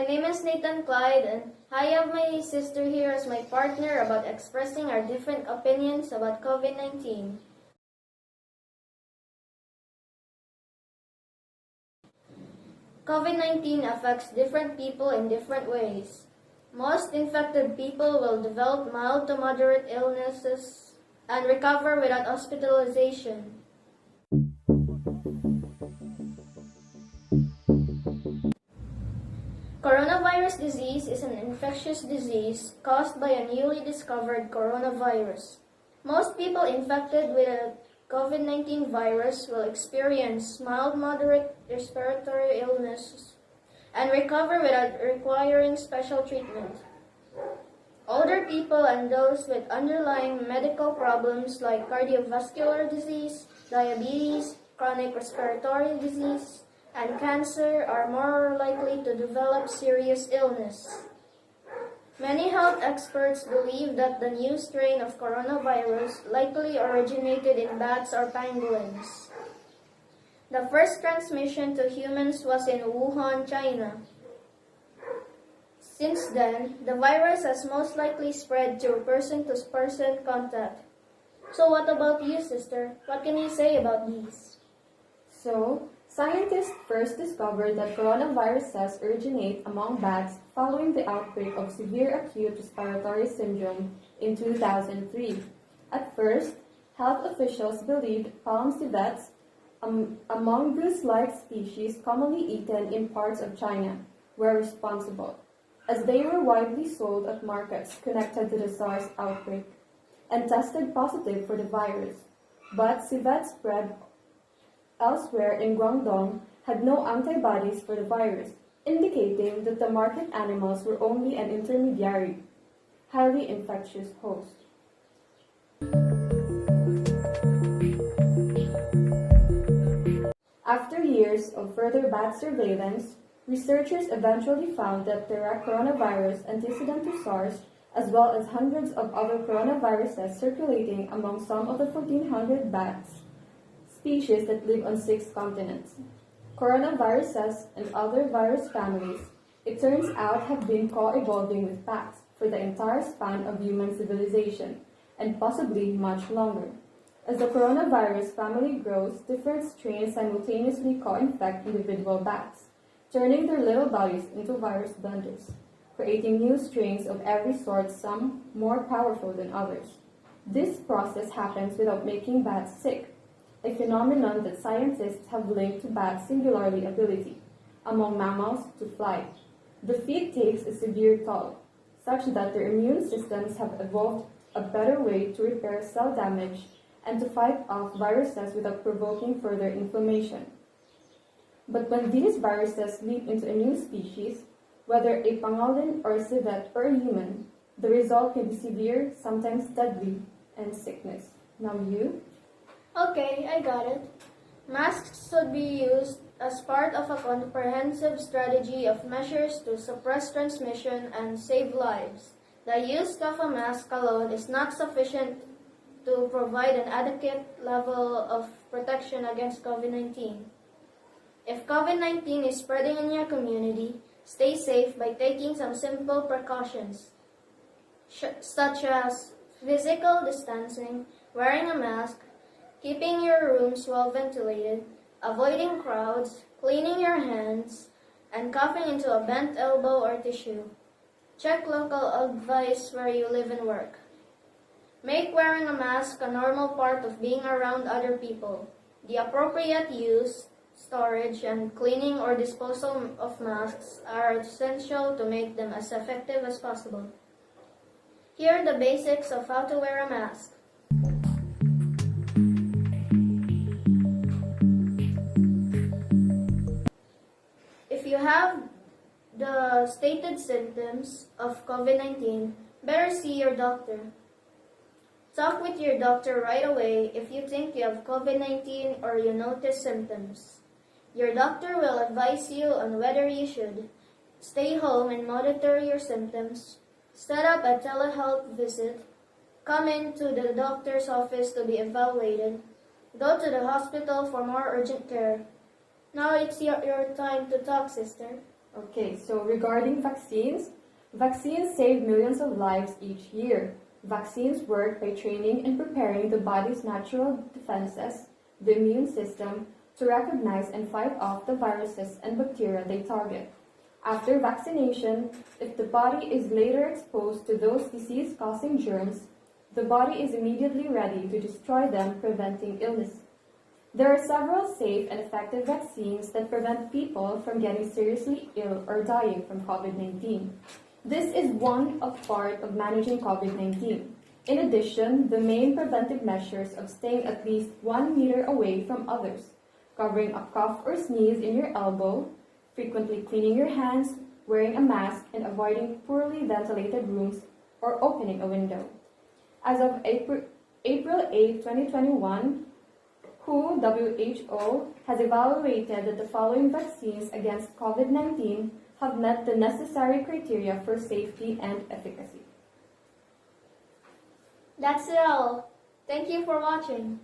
My name is Nathan Clyde, and I have my sister here as my partner about expressing our different opinions about COVID-19. COVID-19 affects different people in different ways. Most infected people will develop mild to moderate illnesses and recover without hospitalization. Coronavirus disease is an infectious disease caused by a newly discovered coronavirus. Most people infected with a COVID-19 virus will experience mild-moderate respiratory illness and recover without requiring special treatment. Older people and those with underlying medical problems like cardiovascular disease, diabetes, chronic respiratory disease, and cancer are more likely to develop serious illness. Many health experts believe that the new strain of coronavirus likely originated in bats or pangolins. The first transmission to humans was in Wuhan, China. Since then, the virus has most likely spread through person-to-person contact. So what about you, sister? What can you say about these? Scientists first discovered that coronaviruses originate among bats following the outbreak of severe acute respiratory syndrome in 2003. At first, health officials believed palm civets, a mongoose-like species commonly eaten in parts of China, were responsible, as they were widely sold at markets connected to the SARS outbreak and tested positive for the virus. But civets spread elsewhere in Guangdong had no antibodies for the virus, indicating that the market animals were only an intermediary, highly infectious host. After years of further bat surveillance, researchers eventually found that the coronavirus antecedent to SARS, as well as hundreds of other coronaviruses circulating among some of the 1,400 bats species that live on 6 continents. Coronaviruses and other virus families, it turns out, have been co-evolving with bats for the entire span of human civilization, and possibly much longer. As the coronavirus family grows, different strains simultaneously co-infect individual bats, turning their little bodies into virus blenders, creating new strains of every sort, some more powerful than others. This process happens without making bats sick, a phenomenon that scientists have linked to bats' singularly ability, among mammals, to fly. The feat takes a severe toll, such that their immune systems have evolved a better way to repair cell damage and to fight off viruses without provoking further inflammation. But when these viruses leap into a new species, whether a pangolin or a civet or a human, the result can be severe, sometimes deadly, and sickness. Now you? Okay, I got it. Masks should be used as part of a comprehensive strategy of measures to suppress transmission and save lives. The use of a mask alone is not sufficient to provide an adequate level of protection against COVID-19. If COVID-19 is spreading in your community, stay safe by taking some simple precautions, such as physical distancing, wearing a mask, keeping your rooms well ventilated, avoiding crowds, cleaning your hands, and coughing into a bent elbow or tissue. Check local advice where you live and work. Make wearing a mask a normal part of being around other people. The appropriate use, storage, and cleaning or disposal of masks are essential to make them as effective as possible. Here are the basics of how to wear a mask. If you have the stated symptoms of COVID-19, better see your doctor. Talk with your doctor right away if you think you have COVID-19 or you notice symptoms. Your doctor will advise you on whether you should stay home and monitor your symptoms, set up a telehealth visit, come into the doctor's office to be evaluated, go to the hospital for more urgent care. Now it's your time to talk, sister. Okay, so regarding vaccines, vaccines save millions of lives each year. Vaccines work by training and preparing the body's natural defenses, the immune system, to recognize and fight off the viruses and bacteria they target. After vaccination, if the body is later exposed to those disease-causing germs, the body is immediately ready to destroy them, preventing illness. There are several safe and effective vaccines that prevent people from getting seriously ill or dying from COVID-19. This is one part of managing COVID-19. In addition, the main preventive measures of staying at least 1 meter away from others, covering a cough or sneeze in your elbow, frequently cleaning your hands, wearing a mask, and avoiding poorly ventilated rooms or opening a window. As of April 8, 2021, WHO has evaluated that the following vaccines against COVID-19 have met the necessary criteria for safety and efficacy. That's it all. Thank you for watching.